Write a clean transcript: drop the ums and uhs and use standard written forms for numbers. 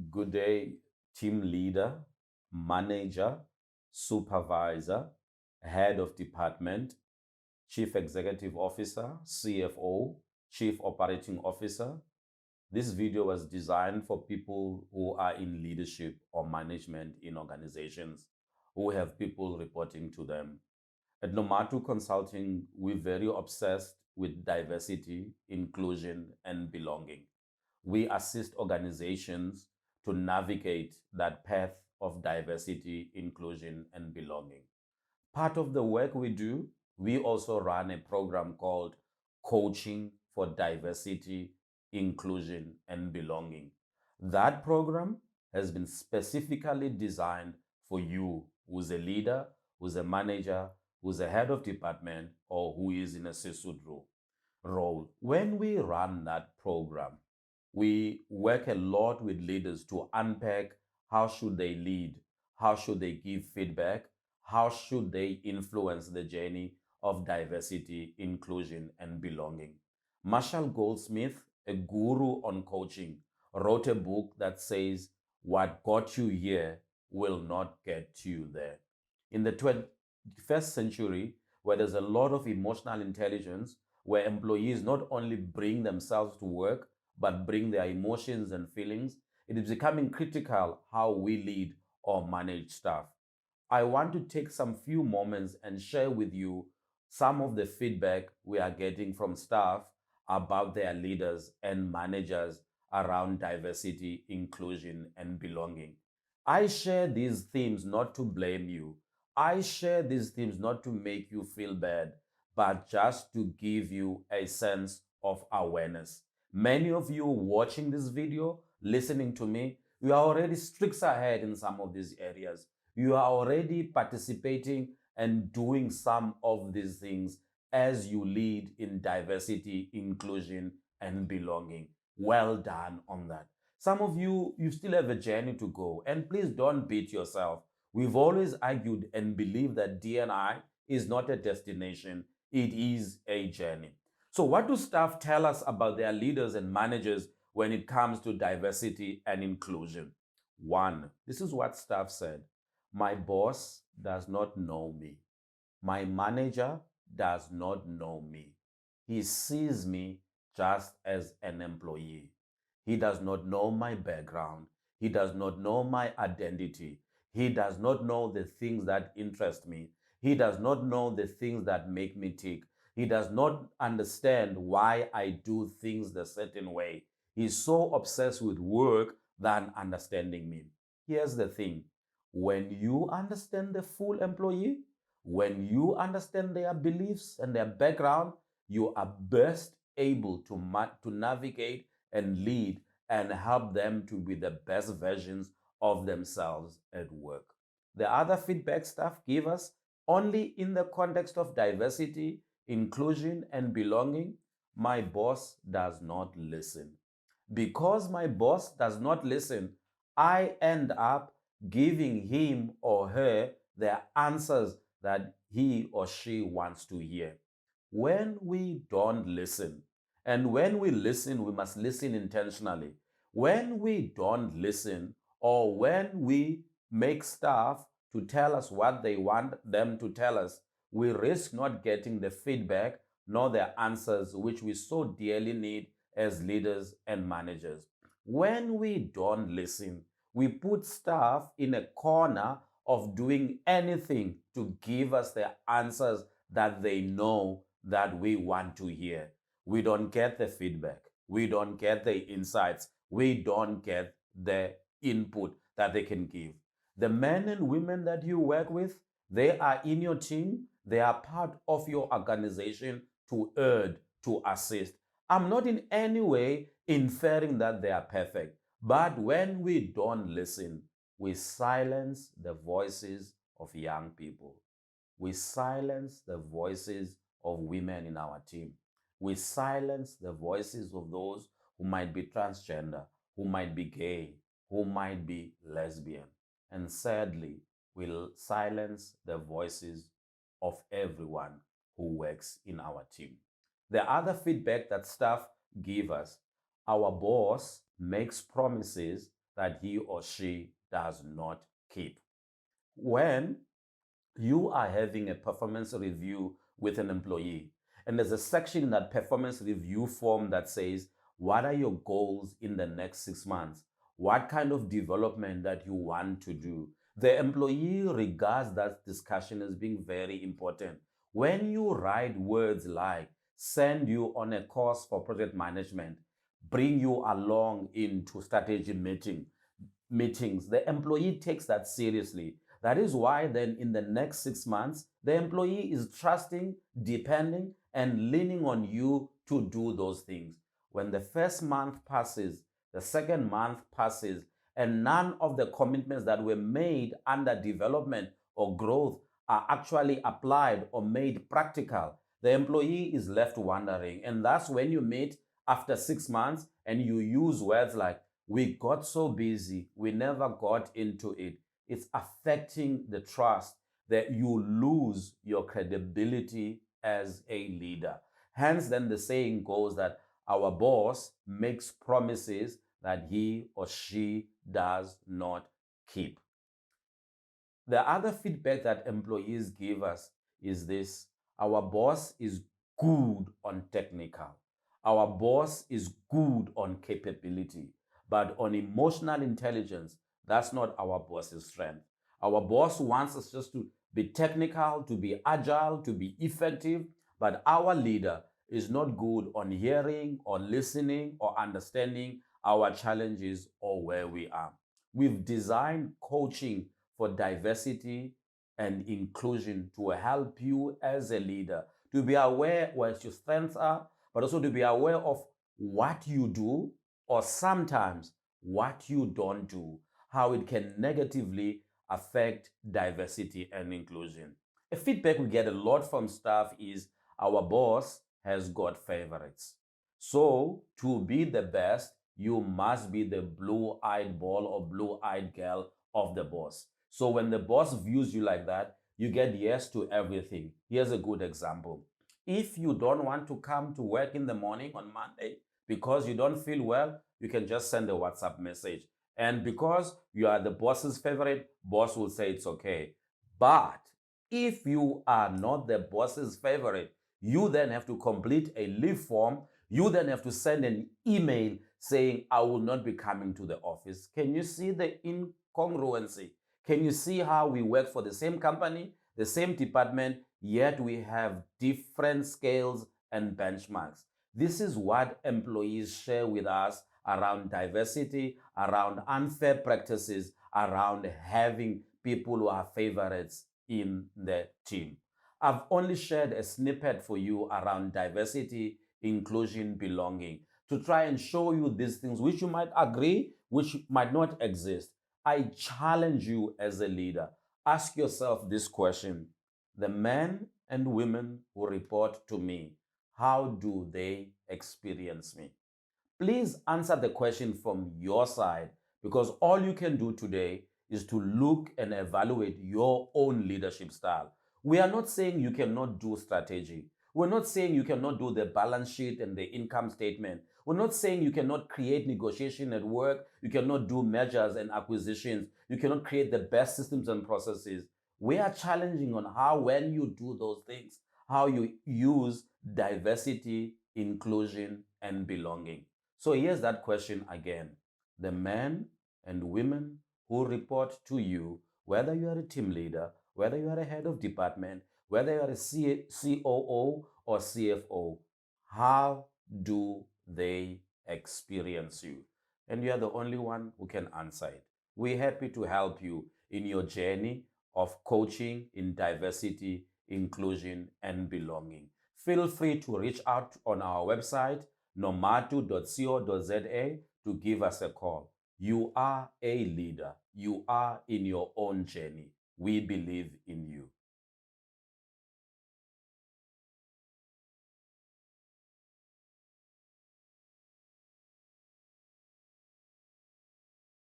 good day, team leader, manager, supervisor, head of department, chief executive officer, CFO, chief operating officer. This video was designed for people who are in leadership or management in organizations who have people reporting to them. At Nomatu Consulting, we're very obsessed with diversity, inclusion, and belonging. We assist organizations to navigate that path of diversity, inclusion, and belonging. Part of the work we do, we also run a program called Coaching for Diversity, Inclusion, and Belonging. That program has been specifically designed for you who's a leader, who's a manager, who's a head of department, or who is in a CSUD role. When we run that program, we work a lot with leaders to unpack how should they lead, how should they give feedback, how should they influence the journey of diversity, inclusion, and belonging. Marshall Goldsmith, a guru on coaching, wrote a book that says, "What got you here will not get you there." In the 21st century, where there's a lot of emotional intelligence, where employees not only bring themselves to work, but bring their emotions and feelings, it is becoming critical how we lead or manage staff. I want to take some few moments and share with you some of the feedback we are getting from staff about their leaders and managers around diversity, inclusion, and belonging. I share these themes not to blame you. I share these themes not to make you feel bad, but just to give you a sense of awareness. Many of you watching this video, listening to me, you are already streaks ahead in some of these areas. You are already participating and doing some of these things as you lead in diversity, inclusion, and belonging. Well done on that. Some of you, you still have a journey to go, and please don't beat yourself. We've always argued and believed that DNI is not a destination, it is a journey. So, what do staff tell us about their leaders and managers when it comes to diversity and inclusion? One, this is what staff said: "My boss does not know me. My manager does not know me. He sees me just as an employee. He does not know my background. He does not know my identity. He does not know the things that interest me. He does not know the things that make me tick. He does not understand why I do things the certain way. He's so obsessed with work than understanding me." Here's the thing: when you understand the full employee, when you understand their beliefs and their background, you are best able to navigate and lead and help them to be the best versions of themselves at work. The other feedback staff give us, only in the context of diversity, inclusion, and belonging: "My boss does not listen." Because my boss does not listen, I end up giving him or her the answers that he or she wants to hear. When we don't listen, and when we listen, we must listen intentionally. When we don't listen, or when we make staff to tell us what they want them to tell us, we risk not getting the feedback nor the answers which we so dearly need as leaders and managers. When we don't listen, we put staff in a corner of doing anything to give us the answers that they know that we want to hear. We don't get the feedback. We don't get the insights. We don't get the input that they can give. The men and women that you work with, they are in your team. They are part of your organization to aid, to assist. I'm not in any way inferring that they are perfect. But when we don't listen, we silence the voices of young people. We silence the voices of women in our team. We silence the voices of those who might be transgender, who might be gay, who might be lesbian. And sadly, we'll silence the voices of everyone who works in our team. The other feedback that staff give us: our boss makes promises that he or she does not keep. When you are having a performance review with an employee, and there's a section in that performance review form that says, what are your goals in the next 6 months? What kind of development that you want to do? The employee regards that discussion as being very important. When you write words like send you on a course for project management, bring you along into strategy meetings, the employee takes that seriously. That is why then in the next 6 months, the employee is trusting, depending, and leaning on you to do those things. When the first month passes, the second month passes, and none of the commitments that were made under development or growth are actually applied or made practical, the employee is left wondering. And that's when you meet after 6 months and you use words like, we got so busy, we never got into it. It's affecting the trust that you lose your credibility as a leader. Hence, then the saying goes that our boss makes promises that he or she does not keep. The other feedback that employees give us is this: our boss is good on technical, our boss is good on capability, but on emotional intelligence, that's not our boss's strength. Our boss wants us just to be technical, to be agile, to be effective, but our leader is not good on hearing or listening or understanding our challenges or where we are. We've designed coaching for diversity and inclusion to help you as a leader to be aware what your strengths are, but also to be aware of what you do or sometimes what you don't do, how it can negatively affect diversity and inclusion. A feedback we get a lot from staff is our boss has got favorites. So, to be the best, you must be the blue-eyed ball or blue-eyed girl of the boss. So when the boss views you like that, you get yes to everything. Here's a good example. If you don't want to come to work in the morning on Monday because you don't feel well, you can just send a WhatsApp message. And because you are the boss's favorite, boss will say it's okay. But if you are not the boss's favorite, you then have to complete a leave form. You then have to send an email saying, I will not be coming to the office. Can you see the incongruency? Can you see how we work for the same company, the same department, yet we have different scales and benchmarks? This is what employees share with us around diversity, around unfair practices, around having people who are favorites in the team. I've only shared a snippet for you around diversity, inclusion, belonging, to try and show you these things which you might agree, which might not exist. I challenge you as a leader. Ask yourself this question: the men and women who report to me, how do they experience me? Please answer the question from your side, because all you can do today is to look and evaluate your own leadership style. We are not saying you cannot do strategy. We're not saying you cannot do the balance sheet and the income statement. We're not saying you cannot create negotiation at work. You cannot do mergers and acquisitions. You cannot create the best systems and processes. We are challenging on how, when you do those things, how you use diversity, inclusion, and belonging. So here's that question again. The men and women who report to you, whether you are a team leader, whether you are a head of department, whether you are a COO or CFO, how do they experience you? And you are the only one who can answer it. We're happy to help you in your journey of coaching in diversity, inclusion, and belonging. Feel free to reach out on our website, nomatu.co.za, to give us a call. You are a leader. You are in your own journey. We believe in you.